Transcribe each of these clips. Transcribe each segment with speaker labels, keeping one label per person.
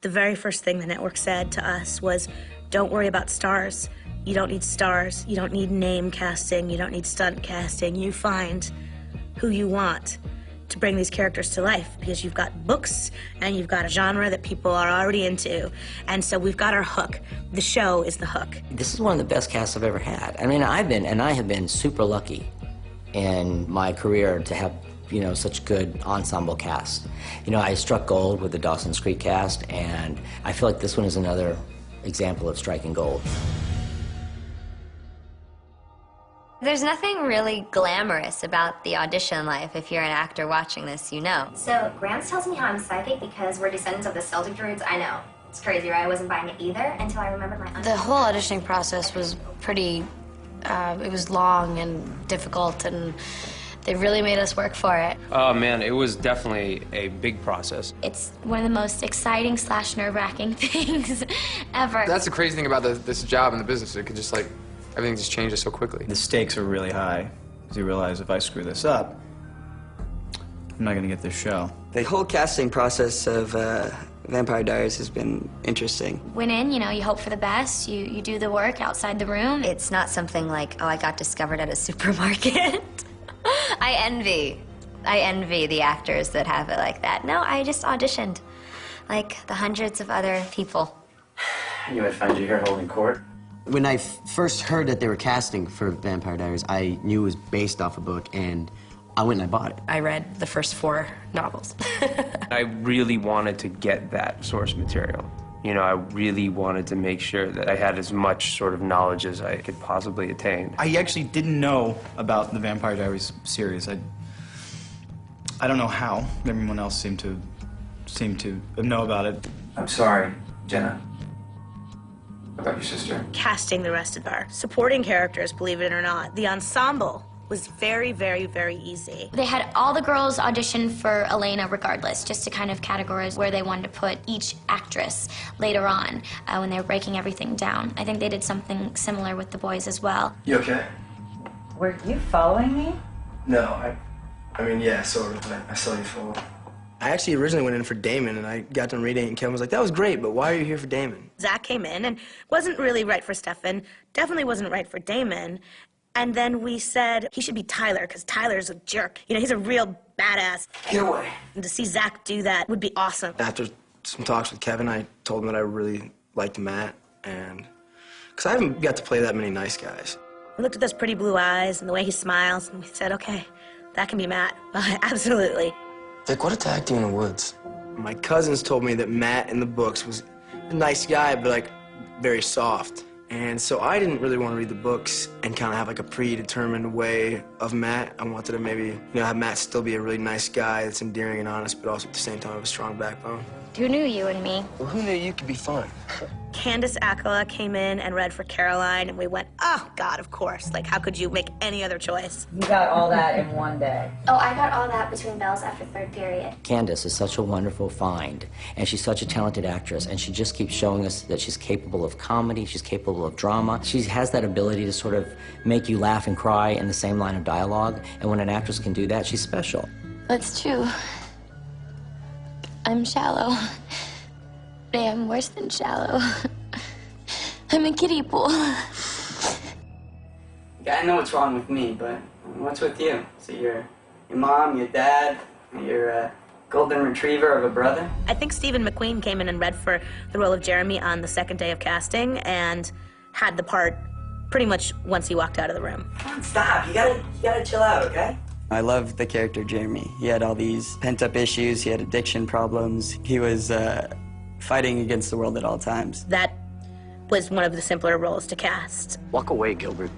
Speaker 1: The very first thing the network said to us was, don't worry about stars. You don't need stars. You don't need name casting. You don't need stunt casting. You find who you want to bring these characters to life, because you've got books and you've got a genre that people are already into. And so we've got our hook. The show is the hook.
Speaker 2: This is one of the best casts I've ever had. I mean, I have been super lucky in my career to have, you know, such good ensemble cast. You know, I struck gold with the Dawson's Creek cast, and I feel like this one is another example of striking gold.
Speaker 3: There's nothing really glamorous about the audition life. If you're an actor watching this, you know.
Speaker 4: So Grams tells me how I'm psychic because we're descendants of the Celtic Druids. I know. It's crazy, right? I wasn't buying it either until I remembered my uncle.
Speaker 5: The whole auditioning process was pretty, it was long and difficult, and they really made us work for it.
Speaker 6: Oh man, it was definitely a big process.
Speaker 5: It's one of the most exciting / nerve-wracking things ever.
Speaker 7: That's the crazy thing about this job and the business. It could just like, everything just changes so quickly.
Speaker 8: The stakes are really high, because you realize if I screw this up, I'm not gonna get this show.
Speaker 9: The whole casting process of Vampire Diaries has been interesting.
Speaker 5: Went in, you know, you hope for the best, you do the work outside the room.
Speaker 3: It's not something like, oh, I got discovered at a supermarket. I envy the actors that have it like that. No, I just auditioned like the hundreds of other people.
Speaker 10: I knew I'd find you here holding court.
Speaker 11: When I first heard that they were casting for Vampire Diaries, I knew it was based off a book, and I went and I bought it.
Speaker 12: I read the first 4 novels.
Speaker 6: I really wanted to get that source material. You know, I really wanted to make sure that I had as much sort of knowledge as I could possibly attain.
Speaker 8: I actually didn't know about the Vampire Diaries series. I don't know how. Everyone else seemed to know about it.
Speaker 10: I'm sorry, Jenna. About your sister.
Speaker 1: Casting the rest of our supporting characters, believe it or not, the ensemble was very, very, very easy.
Speaker 5: They had all the girls audition for Elena regardless, just to kind of categorize where they wanted to put each actress later on when they were breaking everything down. I think they did something similar with the boys as well.
Speaker 10: You okay?
Speaker 13: Were you following me?
Speaker 10: No, I mean, yeah, sort of, but I saw you fall.
Speaker 9: I actually originally went in for Damon, and I got done reading it, and Kevin was like, that was great, but why are you here for Damon?
Speaker 1: Zach came in and wasn't really right for Stefan, definitely wasn't right for Damon. And then we said he should be Tyler, because Tyler's a jerk. You know, he's a real badass.
Speaker 10: Get away.
Speaker 1: And to see Zach do that would be awesome.
Speaker 9: After some talks with Kevin, I told him that I really liked Matt, and because I haven't got to play that many nice guys.
Speaker 1: We looked at those pretty blue eyes and the way he smiles, and we said, okay, that can be Matt. Absolutely.
Speaker 9: Dick, what attacked you in the woods? My cousins told me that Matt in the books was a nice guy, but like very soft. And so I didn't really want to read the books and kind of have like a predetermined way of Matt. I wanted to maybe, you know, have Matt still be a really nice guy that's endearing and honest, but also at the same time have a strong backbone.
Speaker 5: Who knew you and me?
Speaker 9: Well, who knew you could be fun?
Speaker 1: Candice Accola came in and read for Caroline, and we went, oh, God, of course. Like, how could you make any other choice?
Speaker 13: You got all that in one day.
Speaker 4: Oh, I got all that between bells after 3rd period.
Speaker 2: Candice is such a wonderful find, and she's such a talented actress, and she just keeps showing us that she's capable of comedy, she's capable of drama. She has that ability to sort of make you laugh and cry in the same line of dialogue, and when an actress can do that, she's special.
Speaker 5: That's true. I'm shallow. I am worse than shallow. I'm a kiddie pool.
Speaker 9: I know what's wrong with me, but what's with you? So your mom, your dad, your a golden retriever of a brother?
Speaker 1: I think Stephen McQueen came in and read for the role of Jeremy on the 2nd day of casting and had the part pretty much once he walked out of the room.
Speaker 9: Come on, stop. You gotta chill out, okay? I love the character Jeremy. He had all these pent-up issues. He had addiction problems. He was fighting against the world at all times.
Speaker 1: That was one of the simpler roles to cast.
Speaker 11: Walk away, Gilbert.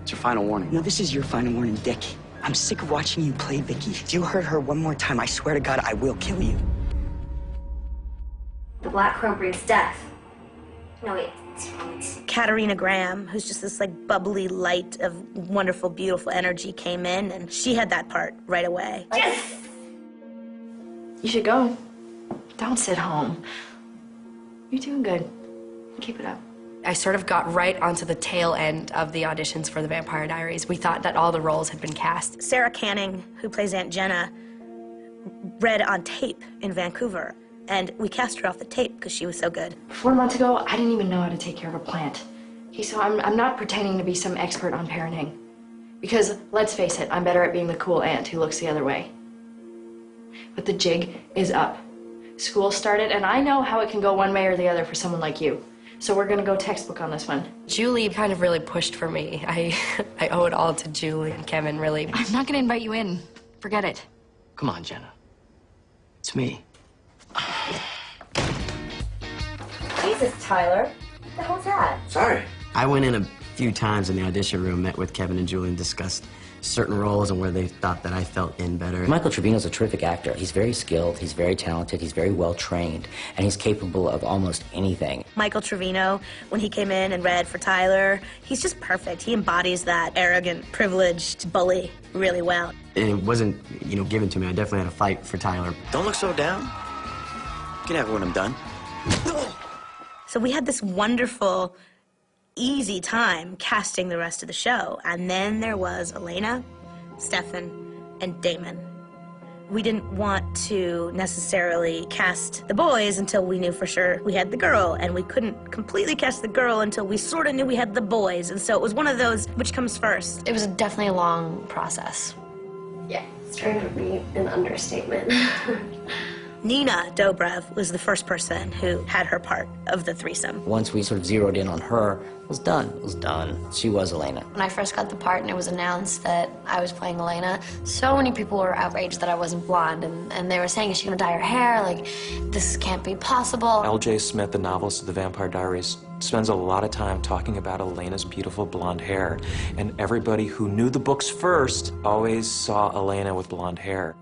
Speaker 11: It's your final warning.
Speaker 14: No, this is your final warning, Dick. I'm sick of watching you play Vicky. If you hurt her one more time, I swear to God, I will kill you.
Speaker 4: The Black Crow brings death. No, wait. It's
Speaker 1: Katerina Graham, who's just this like bubbly light of wonderful, beautiful energy, came in, and she had that part right away.
Speaker 4: Yes!
Speaker 12: You should go. Don't sit home. You're doing good. Keep it up. I sort of got right onto the tail end of the auditions for the Vampire Diaries. We thought that all the roles had been cast.
Speaker 1: Sara Canning, who plays Aunt Jenna, read on tape in Vancouver, And we cast her off the tape because she was so good.
Speaker 12: 4 months ago, I didn't even know how to take care of a plant. Okay, so I'm not pretending to be some expert on parenting. Because, let's face it, I'm better at being the cool aunt who looks the other way. But the jig is up. School started, and I know how it can go one way or the other for someone like you. So we're gonna go textbook on this one. Julie kind of really pushed for me. I owe it all to Julie and Kevin, really. I'm not gonna invite you in. Forget it.
Speaker 9: Come on, Jenna. It's me.
Speaker 13: Jesus, Tyler. What the hell's that?
Speaker 9: Sorry.
Speaker 11: I went in a few times in the audition room, met with Kevin and Julie, and discussed certain roles and where they thought that I felt in better.
Speaker 2: Michael Trevino's a terrific actor. He's very skilled, he's very talented, he's very well trained, and he's capable of almost anything.
Speaker 1: Michael Trevino, when he came in and read for Tyler, he's just perfect. He embodies that arrogant, privileged bully really well.
Speaker 11: And it wasn't, given to me. I definitely had to fight for Tyler.
Speaker 14: Don't look so down. You can have it when I'm done.
Speaker 1: So we had this wonderful, easy time casting the rest of the show. And then there was Elena, Stefan, and Damon. We didn't want to necessarily cast the boys until we knew for sure we had the girl, and we couldn't completely cast the girl until we sort of knew we had the boys. And so it was one of those, which comes first?
Speaker 12: It was definitely a long process.
Speaker 15: Yeah, strange would be an understatement.
Speaker 1: Nina Dobrev was the first person who had her part of the threesome.
Speaker 2: Once we sort of zeroed in on her, it was done. It was done. She was Elena.
Speaker 3: When I first got the part and it was announced that I was playing Elena, so many people were outraged that I wasn't blonde, and they were saying, is she gonna dye her hair? Like, this can't be possible.
Speaker 16: L.J. Smith, the novelist of The Vampire Diaries, spends a lot of time talking about Elena's beautiful blonde hair, and everybody who knew the books first always saw Elena with blonde hair.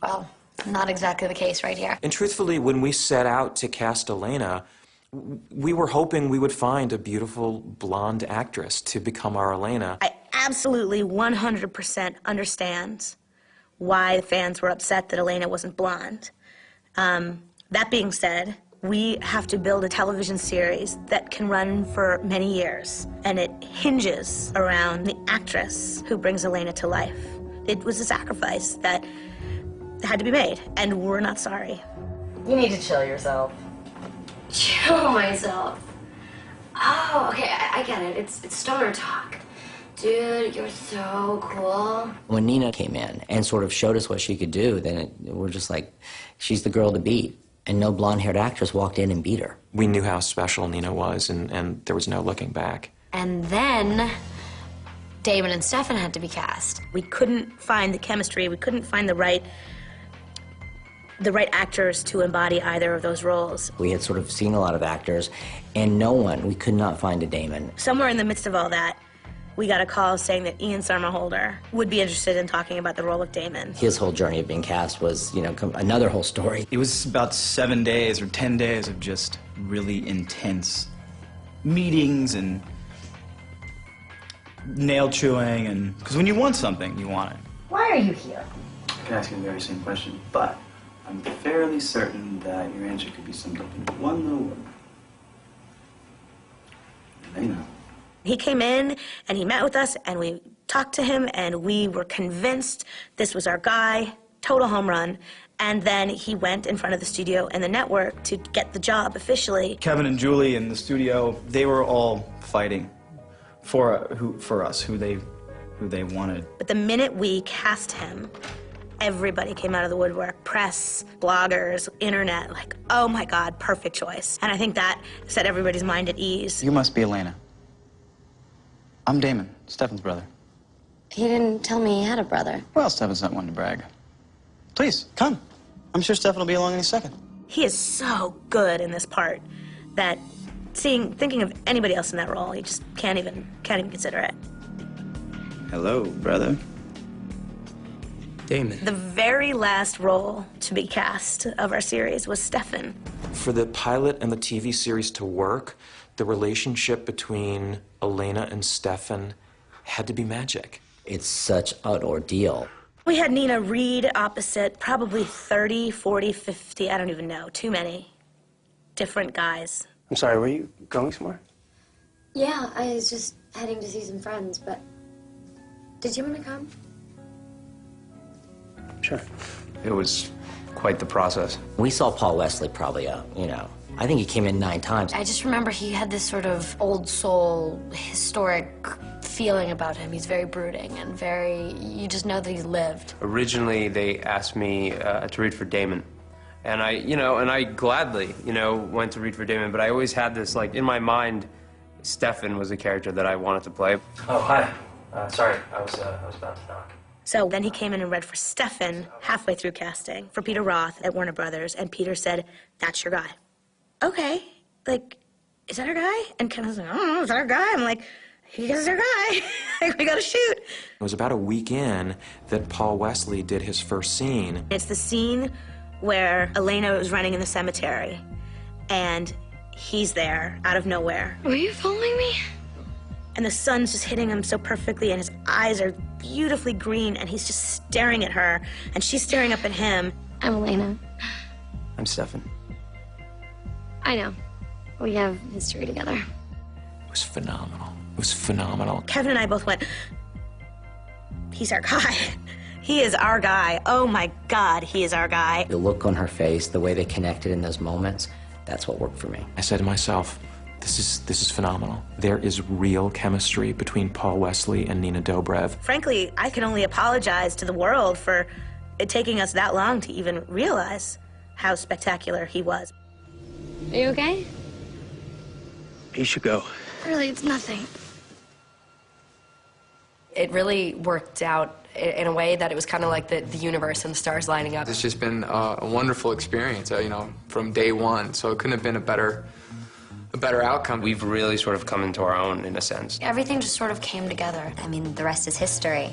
Speaker 3: Well, not exactly the case right here.
Speaker 16: And truthfully, when we set out to cast Elena, we were hoping we would find a beautiful blonde actress to become our Elena.
Speaker 1: I absolutely 100% understand why fans were upset that Elena wasn't blonde. That being said, we have to build a television series that can run for many years, and it hinges around the actress who brings Elena to life. It was a sacrifice that had to be made, and we're not sorry.
Speaker 13: You need to chill yourself.
Speaker 15: Chill myself. Oh, okay, I get it. It's stoner talk. Dude, you're so cool.
Speaker 2: When Nina came in and sort of showed us what she could do, then we're just like, she's the girl to beat. And no blonde-haired actress walked in and beat her.
Speaker 16: We knew how special Nina was, and there was no looking back.
Speaker 3: And then Damon and Stefan had to be cast.
Speaker 1: We couldn't find the chemistry, we couldn't find the right actors to embody either of those roles.
Speaker 2: We had sort of seen a lot of actors, and we could not find a Damon.
Speaker 1: Somewhere in the midst of all that, we got a call saying that Somerhalder would be interested in talking about the role of Damon.
Speaker 2: His whole journey of being cast was, another whole story.
Speaker 8: It was about 7 days or 10 days of just really intense meetings and nail chewing, and because when you want something, you want it.
Speaker 13: Why are you here?
Speaker 17: I can ask you the very same question, but I'm fairly certain that your answer could be summed up in one little word. Elena.
Speaker 1: He came in and he met with us and we talked to him and we were convinced this was our guy, total home run. And then he went in front of the studio and the network to get the job officially.
Speaker 8: Kevin and Julie in the studio, they were all fighting for us, who they wanted.
Speaker 1: But the minute we cast him, everybody came out of the woodwork, press, bloggers, internet, like, oh my God, perfect choice. And I think that set everybody's mind at ease.
Speaker 8: You must be Elena. I'm Damon, Stefan's brother.
Speaker 3: He didn't tell me he had a brother.
Speaker 8: Well, Stefan's not one to brag. Please, come. I'm sure Stefan will be along any second.
Speaker 1: He is so good in this part that thinking of anybody else in that role, you just can't even consider it.
Speaker 8: Hello, brother.
Speaker 9: Damon.
Speaker 1: The very last role to be cast of our series was Stefan.
Speaker 16: For the pilot and the TV series to work, the relationship between Elena and Stefan had to be magic.
Speaker 2: It's such an ordeal.
Speaker 1: We had Nina read opposite probably 30, 40, 50, I don't even know, too many different guys.
Speaker 9: I'm sorry, were you going somewhere?
Speaker 15: Yeah, I was just heading to see some friends, but did you want to come?
Speaker 9: Sure.
Speaker 17: It was
Speaker 6: quite the process.
Speaker 2: We saw Paul Wesley probably, I think he came in 9 times.
Speaker 12: I just remember he had this sort of old soul, historic feeling about him. He's very brooding and you just know that he lived.
Speaker 6: Originally, they asked me to read for Damon. And I gladly, went to read for Damon, but I always had this, like, in my mind, Stefan was a character that I wanted to play.
Speaker 10: Oh, hi. Sorry, I was about to knock.
Speaker 1: So then he came in and read for Stefan halfway through casting for Peter Roth at Warner Brothers, and Peter said, "That's your guy." Okay, like, is that our guy? And Ken was like, "I don't know, is that our guy?" I'm like, "He is our guy." Like, we gotta shoot.
Speaker 16: It was about a week in that Paul Wesley did his first scene.
Speaker 1: It's the scene where Elena was running in the cemetery, and he's there out of nowhere.
Speaker 15: Were you following me?
Speaker 1: And the sun's just hitting him so perfectly, and his eyes are beautifully green, and he's just staring at her, and she's staring up at him.
Speaker 15: I'm Elena.
Speaker 6: I'm Stefan.
Speaker 15: I know. We have history together.
Speaker 16: It was phenomenal. It was phenomenal.
Speaker 1: Kevin and I both went, he's our guy. He is our guy. Oh my God, he is our guy.
Speaker 2: The look on her face, the way they connected in those moments, that's what worked for me.
Speaker 16: I said to myself, this is phenomenal. There is real chemistry between Paul Wesley and Nina Dobrev.
Speaker 1: Frankly, I can only apologize to the world for it taking us that long to even realize how spectacular he was.
Speaker 15: Are you okay?
Speaker 9: You should go.
Speaker 15: Really, it's nothing.
Speaker 12: It really worked out in a way that it was kind of like the universe and the stars lining up.
Speaker 7: It's just been a wonderful experience, from day one. So it couldn't have been a better outcome.
Speaker 6: We've really sort of come into our own, in a sense.
Speaker 12: Everything just sort of came together.
Speaker 3: I mean, the rest is history.